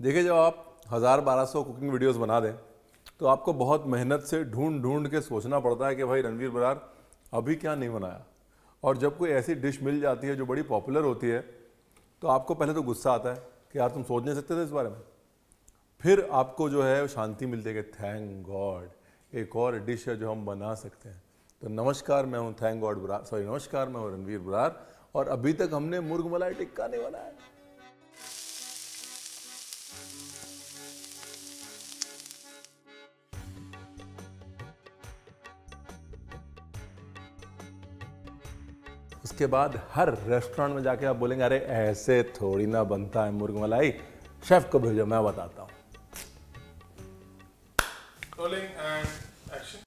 देखिए, जब आप 1000-1200 कुकिंग वीडियोस बना दें तो आपको बहुत मेहनत से ढूंढ ढूंढ के सोचना पड़ता है कि भाई रणवीर बरार अभी क्या नहीं बनाया। और जब कोई ऐसी डिश मिल जाती है जो बड़ी पॉपुलर होती है तो आपको पहले तो गुस्सा आता है कि यार तुम सोच नहीं सकते थे इस बारे में। फिर आपको जो है शांति मिलती है कि थैंक गॉड एक और डिश है जो हम बना सकते हैं। तो नमस्कार, मैं हूँ नमस्कार, मैं हूँ रणवीर बरार और अभी तक हमने मुर्ग मलाई टिक्का नहीं बनाया। उसके बाद हर रेस्टोरेंट में जाके आप बोलेंगे अरे ऐसे थोड़ी ना बनता है मुर्ग मलाई, शेफ को भेजो मैं बताता हूं। Rolling and action.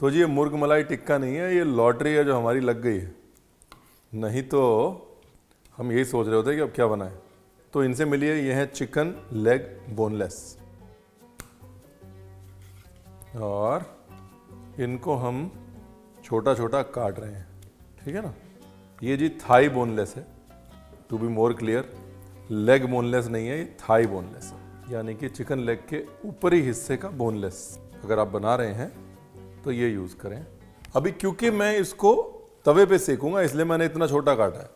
तो जी ये मुर्ग मलाई टिक्का नहीं है, ये लॉटरी है जो हमारी लग गई है। नहीं तो हम यही सोच रहे होते कि अब क्या बनाएं। तो इनसे मिलिए, ये है चिकन लेग बोनलेस और इनको हम छोटा छोटा काट रहे हैं, ठीक है ना। ये जी थाई बोनलेस है, to be more clear, leg boneless नहीं है, ये थाई बोनलेस है, यानी कि चिकन लेग के ऊपरी हिस्से का बोनलेस। अगर आप बना रहे हैं तो ये यूज़ करें। अभी क्योंकि मैं इसको तवे पे सेकूंगा इसलिए मैंने इतना छोटा काटा है।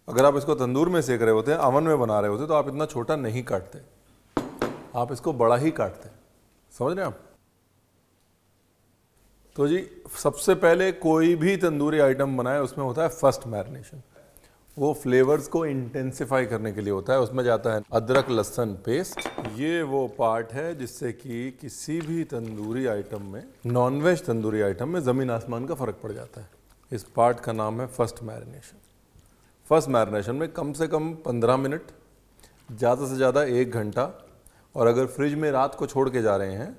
अगर आप इसको तंदूर में सेक रहे होते, अवन में बना रहे होते, तो आप इतना छोटा नहीं काटते, आप इसको बड़ा ही काटते। समझ रहे हैं आप। तो जी सबसे पहले कोई भी तंदूरी आइटम बनाए उसमें होता है फर्स्ट मैरिनेशन। वो फ्लेवर्स को इंटेंसिफाई करने के लिए होता है। उसमें जाता है अदरक लहसुन पेस्ट। ये वो पार्ट है जिससे कि किसी भी तंदूरी आइटम में, नॉनवेज तंदूरी आइटम में ज़मीन आसमान का फ़र्क पड़ जाता है। इस पार्ट का नाम है फर्स्ट मैरिनेशन। फर्स्ट मैरिनेशन में कम से कम 15 मिनट, ज़्यादा से ज़्यादा 1 घंटा, और अगर फ्रिज में रात को छोड़ के जा रहे हैं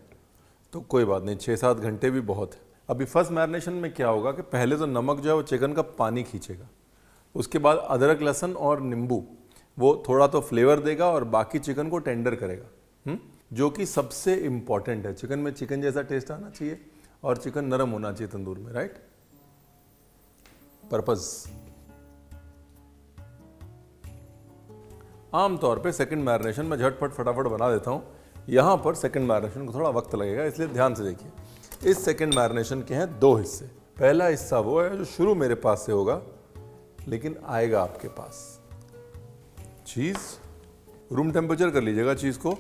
तो कोई बात नहीं, 6-7 घंटे भी बहुत है। अभी फर्स्ट मैरिनेशन में क्या होगा कि पहले तो नमक जो है वो चिकन का पानी खींचेगा, उसके बाद अदरक लहसुन और नींबू वो थोड़ा तो फ्लेवर देगा और बाकी चिकन को टेंडर करेगा, जो कि सबसे इम्पॉर्टेंट है। चिकन में चिकन जैसा टेस्ट आना चाहिए और चिकन नरम होना चाहिए तंदूर में, राइट। पर्पस आमतौर पे सेकंड मैरिनेशन में झटपट फटाफट बना देता हूँ। यहाँ पर सेकंड मैरिनेशन को थोड़ा वक्त लगेगा, इसलिए ध्यान से देखिए। इस सेकंड मैरिनेशन के हैं 2 हिस्से। पहला हिस्सा वो है जो शुरू मेरे पास से होगा लेकिन आएगा आपके पास। चीज़ रूम टेम्परेचर कर लीजिएगा, चीज़ को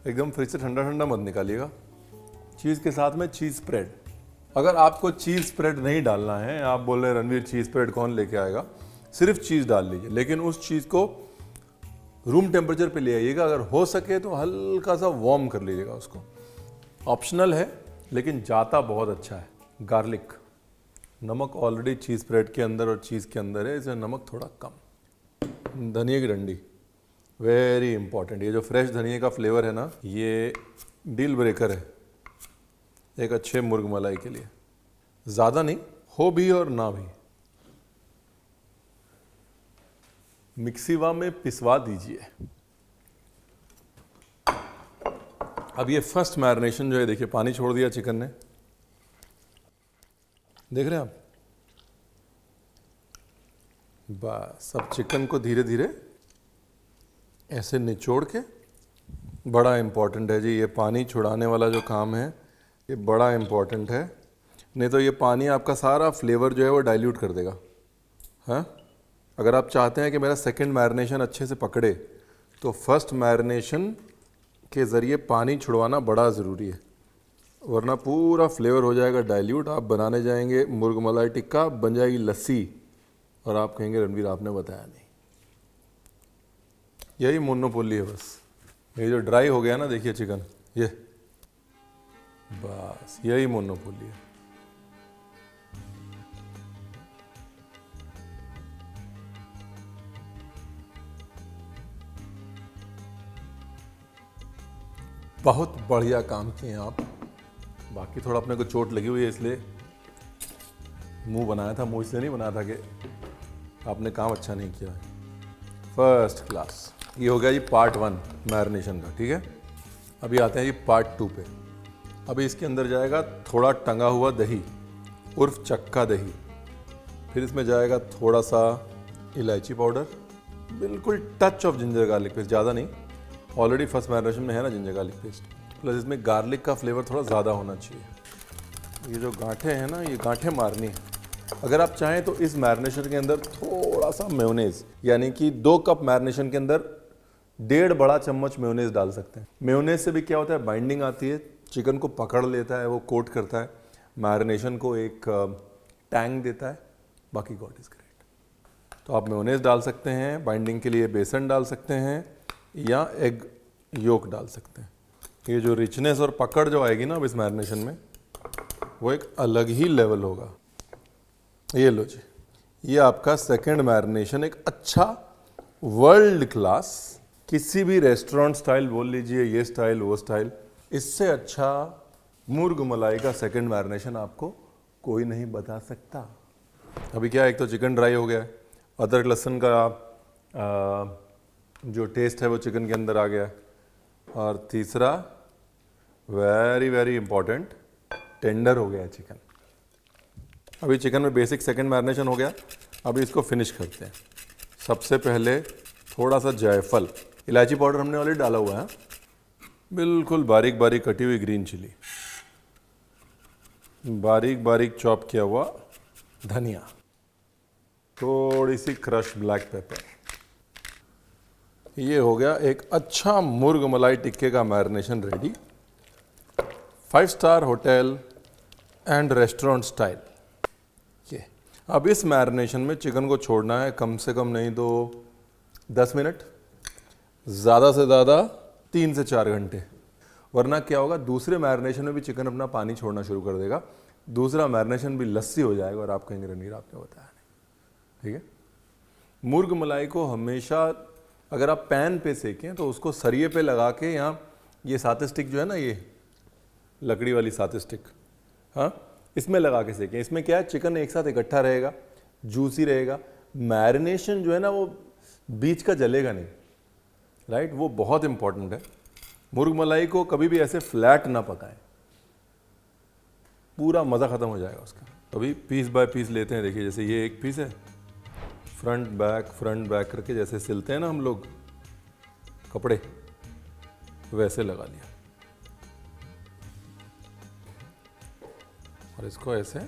एकदम फ्रिज से ठंडा ठंडा मत निकालिएगा। चीज़ के साथ में चीज़ स्प्रेड। अगर आपको चीज़ स्प्रेड नहीं डालना है, आप बोल रहे हैं रणवीर चीज़ स्प्रेड कौन लेके आएगा, सिर्फ चीज़ डाल लीजिए, लेकिन उस चीज़ को रूम टेम्परेचर पे ले आइएगा। अगर हो सके तो हल्का सा वार्म कर लीजिएगा उसको। ऑप्शनल है लेकिन जाता बहुत अच्छा है। गार्लिक, नमक ऑलरेडी चीज़ स्प्रेड के अंदर और चीज़ के अंदर है, इसलिए नमक थोड़ा कम। धनिया की डंडी वेरी इंपॉर्टेंट। ये जो फ्रेश धनिया का फ्लेवर है ना, ये डील ब्रेकर है एक अच्छे मुर्ग मलाई के लिए। ज़्यादा नहीं, हो भी और ना भी। मिक्सीवा में पिसवा दीजिए। अब ये फर्स्ट मैरिनेशन जो है, देखिए पानी छोड़ दिया चिकन ने, देख रहे हैं आप। बस अब चिकन को धीरे धीरे ऐसे निचोड़ के, बड़ा इम्पॉर्टेंट है जी ये पानी छुड़ाने वाला जो काम है, ये बड़ा इम्पॉर्टेंट है। नहीं तो ये पानी आपका सारा फ्लेवर जो है वो डाइल्यूट कर देगा। हाँ, अगर आप चाहते हैं कि मेरा सेकंड मैरिनेशन अच्छे से पकड़े तो फर्स्ट मैरिनेशन के ज़रिए पानी छुड़वाना बड़ा ज़रूरी है, वरना पूरा फ्लेवर हो जाएगा डाइल्यूट। आप बनाने जाएंगे मुर्ग मलाई टिक्का, बन जाएगी लस्सी और आप कहेंगे रणवीर आपने बताया नहीं। यही मोनोपोली है बस। ये जो ड्राई हो गया ना, देखिए चिकन, ये बस यही मोनोपोली है। बहुत बढ़िया काम किए हैं आप। बाकी थोड़ा अपने को चोट लगी हुई है इसलिए मुंह बनाया था, मुंह इसलिए नहीं बनाया था कि आपने काम अच्छा नहीं किया है। First class. ये हो गया जी पार्ट 1 मैरिनेशन का, ठीक है। अभी आते हैं जी पार्ट 2 पे। अभी इसके अंदर जाएगा थोड़ा टंगा हुआ दही उर्फ चक्का दही। फिर इसमें जाएगा थोड़ा सा इलायची पाउडर, बिल्कुल touch of ginger garlic paste, ज़्यादा नहीं, ऑलरेडी फर्स्ट मैरिनेशन में है ना जिंजर गार्लिक पेस्ट, प्लस इसमें गार्लिक का फ्लेवर थोड़ा ज़्यादा होना चाहिए। ये जो गांठें हैं ना, ये गांठें मारनी है। अगर आप चाहें तो इस मैरिनेशन के अंदर थोड़ा सा मेयोनेज़, यानी कि 2 कप मैरिनेशन के अंदर 1.5 बड़ा चम्मच मेयोनेज़ डाल सकते हैं। मेयोनेज़ से भी क्या होता है, बाइंडिंग आती है, चिकन को पकड़ लेता है, वो कोट करता है, मैरिनेशन को एक टैंग देता है, बाकी गॉड इज़ ग्रेट। तो आप मेयोनेज़ डाल सकते हैं, बाइंडिंग के लिए बेसन डाल सकते हैं या एग योक डाल सकते हैं। ये जो रिचनेस और पकड़ जो आएगी ना अब इस मैरिनेशन में, वो एक अलग ही लेवल होगा। ये लो जी, ये आपका सेकंड मैरिनेशन, एक अच्छा वर्ल्ड क्लास, किसी भी रेस्टोरेंट स्टाइल बोल लीजिए, ये स्टाइल वो स्टाइल, इससे अच्छा मुर्ग मलाई का सेकंड मैरिनेशन आपको कोई नहीं बता सकता। अभी क्या है, एक तो चिकन ड्राई हो गया है, अदरक लहसुन का जो टेस्ट है वो चिकन के अंदर आ गया है, और तीसरा वेरी वेरी इंपॉर्टेंट, टेंडर हो गया है चिकन। अभी चिकन में बेसिक सेकंड मैरिनेशन हो गया, अभी इसको फिनिश करते हैं। सबसे पहले थोड़ा सा जायफल, इलायची पाउडर हमने ऑलरेडी डाला हुआ है, बिल्कुल बारीक बारीक कटी हुई ग्रीन चिली, बारीक बारीक चॉप किया हुआ धनिया, थोड़ी सी क्रश ब्लैक पेपर। ये हो गया एक अच्छा मुर्ग मलाई टिक्के का marination ready, 5 star hotel and restaurant style. ये अब इस मैरिनेशन में चिकन को छोड़ना है कम से कम नहीं तो 10 मिनट, ज़्यादा से ज़्यादा 3 से 4 घंटे, वरना क्या होगा, दूसरे मैरिनेशन में भी चिकन अपना पानी छोड़ना शुरू कर देगा, दूसरा मैरिनेशन भी लस्सी हो जाएगा और आप कहेंगे रणवीर आपने बताया नहीं। ठीक है, मुर्ग मलाई को हमेशा अगर आप पैन पे सेकें तो उसको सरिये पे लगा के, यहाँ ये साते स्टिक जो है ना, ये लकड़ी वाली साते स्टिक, हाँ, इसमें लगा के सेकें। इसमें क्या है, चिकन एक साथ इकट्ठा रहेगा, जूसी रहेगा, मैरिनेशन जो है ना वो बीच का जलेगा नहीं, राइट, वो बहुत इंपॉर्टेंट है। मुर्ग मलाई को कभी भी ऐसे फ्लैट ना पकाएं, पूरा मज़ा ख़त्म हो जाएगा उसका। अभी पीस बाय पीस लेते हैं, देखिए जैसे ये एक पीस है, फ्रंट बैक करके जैसे सिलते हैं ना हम लोग कपड़े, वैसे लगा लिया, और इसको ऐसे,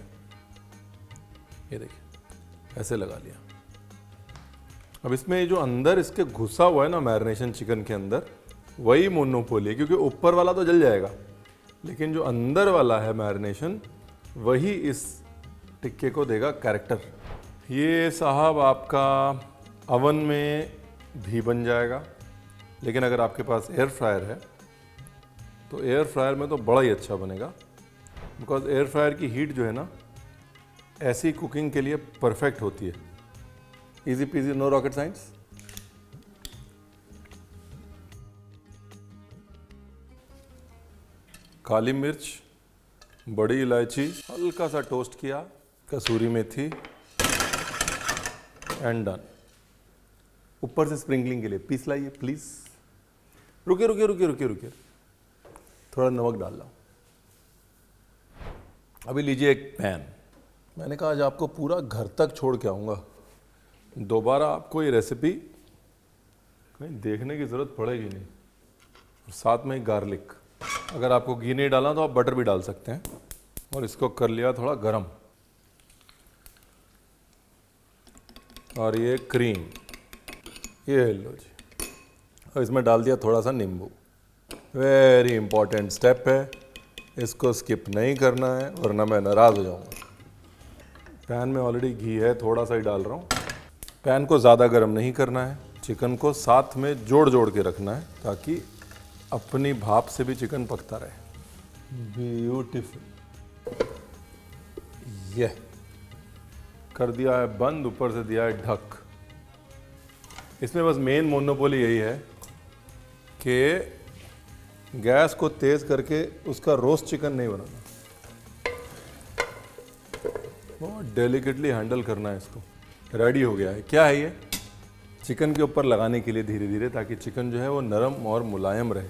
ये देखिए ऐसे लगा लिया। अब इसमें जो अंदर इसके घुसा हुआ है ना मैरिनेशन चिकन के अंदर, वही मोनोपोली है, क्योंकि ऊपर वाला तो जल जाएगा, लेकिन जो अंदर वाला है मैरिनेशन, वही इस टिक्के को देगा कैरेक्टर। ये साहब आपका अवन में भी बन जाएगा, लेकिन अगर आपके पास एयर फ्रायर है तो एयर फ्रायर में तो बड़ा ही अच्छा बनेगा, बिकॉज एयर फ्रायर की हीट जो है ना ऐसी कुकिंग के लिए परफेक्ट होती है। Easy peasy, no rocket science. काली मिर्च, बड़ी इलायची, हल्का सा टोस्ट किया, कसूरी मेथी, एंड डन। ऊपर से स्प्रिंकलिंग के लिए पीस लाइए प्लीज। रुकिए रुकिए रुकिए रुकिए रुकिए, थोड़ा नमक डाल लो। अभी लीजिए एक पैन, मैंने कहा आज आपको पूरा घर तक छोड़ के आऊँगा, दोबारा आपको ये रेसिपी कहीं देखने की ज़रूरत पड़ेगी नहीं। और साथ में गार्लिक, अगर आपको घी नहीं डालना तो आप बटर भी डाल सकते हैं। और इसको कर लिया थोड़ा गरम, और ये क्रीम, ये लो जी, और इसमें डाल दिया थोड़ा सा नींबू। वेरी इंपॉर्टेंट स्टेप है, इसको स्किप नहीं करना है वरना मैं नाराज़ हो जाऊंगा। पैन में ऑलरेडी घी है, थोड़ा सा ही डाल रहा हूँ। पैन को ज़्यादा गर्म नहीं करना है, चिकन को साथ में जोड़ जोड़ के रखना है ताकि अपनी भाप से भी चिकन पकता रहे। ब्यूटीफुल, ये कर दिया है बंद, ऊपर से दिया है ढक। इसमें बस मेन मोनोपोली यही है कि गैस को तेज करके उसका रोस्ट चिकन नहीं बनाना, बहुत डेलिकेटली हैंडल करना है इसको। रेडी हो गया है। क्या है ये? चिकन के ऊपर लगाने के लिए धीरे धीरे, ताकि चिकन जो है वो नरम और मुलायम रहे,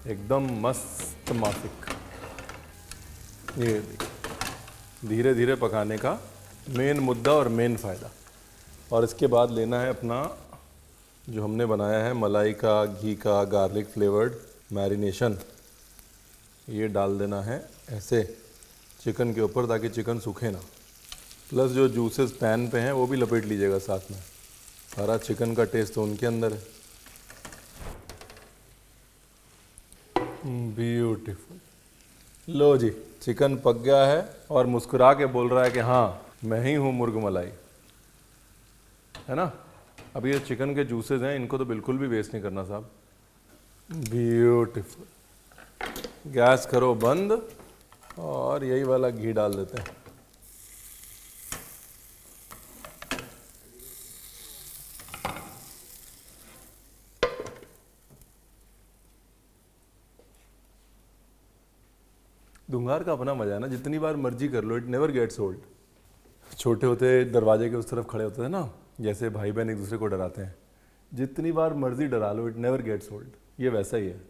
एकदम मस्त माफिक। ये देखिए, धीरे धीरे पकाने का मेन मुद्दा और मेन फ़ायदा। और इसके बाद लेना है अपना जो हमने बनाया है मलाई का, घी का, गार्लिक फ्लेवर्ड मैरिनेशन। ये डाल देना है ऐसे चिकन के ऊपर ताकि चिकन सूखे ना। प्लस जो जूसेस पैन पे हैं वो भी लपेट लीजिएगा साथ में। सारा चिकन का टेस्ट तो उनके अंदर है। ब्यूटीफुल। लो जी, चिकन पक गया है और मुस्कुरा के बोल रहा है कि हाँ मैं ही हूँ मुर्ग मलाई, है ना। अब ये चिकन के जूसेस हैं, इनको तो बिल्कुल भी वेस्ट नहीं करना साहब। ब्यूटीफुल। गैस करो बंद और यही वाला घी डाल देते हैं। धुंगार का अपना मजा है ना, जितनी बार मर्जी कर लो, इट नेवर गेट्स ओल्ड। छोटे होते दरवाजे के उस तरफ खड़े होते थे ना, जैसे भाई बहन एक दूसरे को डराते हैं, जितनी बार मर्जी डरा लो इट नेवर गेट्स ओल्ड। ये वैसा ही है,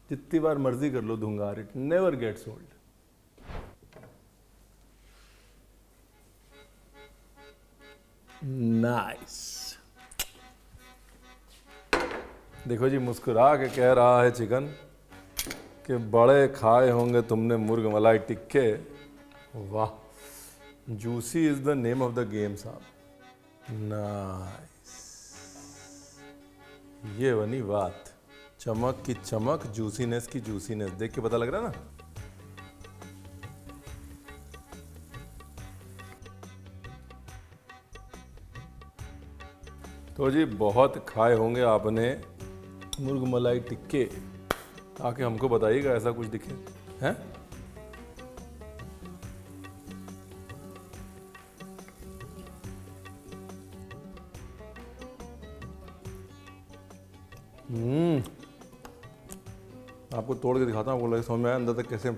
जितनी बार मर्जी कर लो धुंगार, it never gets old. Nice. देखो जी, मुस्कुरा के कह रहा है चिकन कि बड़े खाए होंगे तुमने मुर्ग मलाई टिक्के। वाह, juicy is the name of the game साहब। नाइस। ये बनी बात, चमक की चमक, जूसीनेस की जूसीनेस, देख के पता लग रहा है ना। तो जी बहुत खाए होंगे आपने मुर्ग मलाई टिक्के, आके हमको बताइएगा ऐसा कुछ दिखे हैं। आपको तोड़ के दिखाता हूँ, आपको लगे समझ में आया अंदर तक कैसे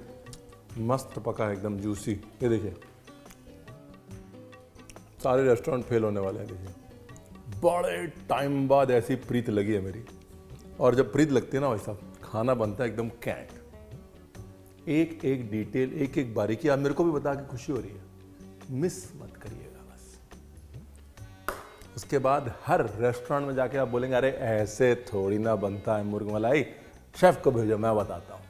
मस्त पका है, एकदम जूसी। ये देखिए, सारे रेस्टोरेंट फेल होने वाले हैं। देखिए, बड़े टाइम बाद ऐसी प्रीत लगी है मेरी। और जब प्रीत लगती है ना भाई साहब, खाना बनता है एकदम कैंट। एक एक डिटेल, एक एक बारीकी आप मेरे को भी बता के खुशी हो रही है, मिस मत करिएगा बस। उसके बाद हर रेस्टोरेंट में जाके आप बोलेंगे अरे ऐसे थोड़ी ना बनता है मुर्ग मलाई, शेफ को भेजो मैं बताता हूँ।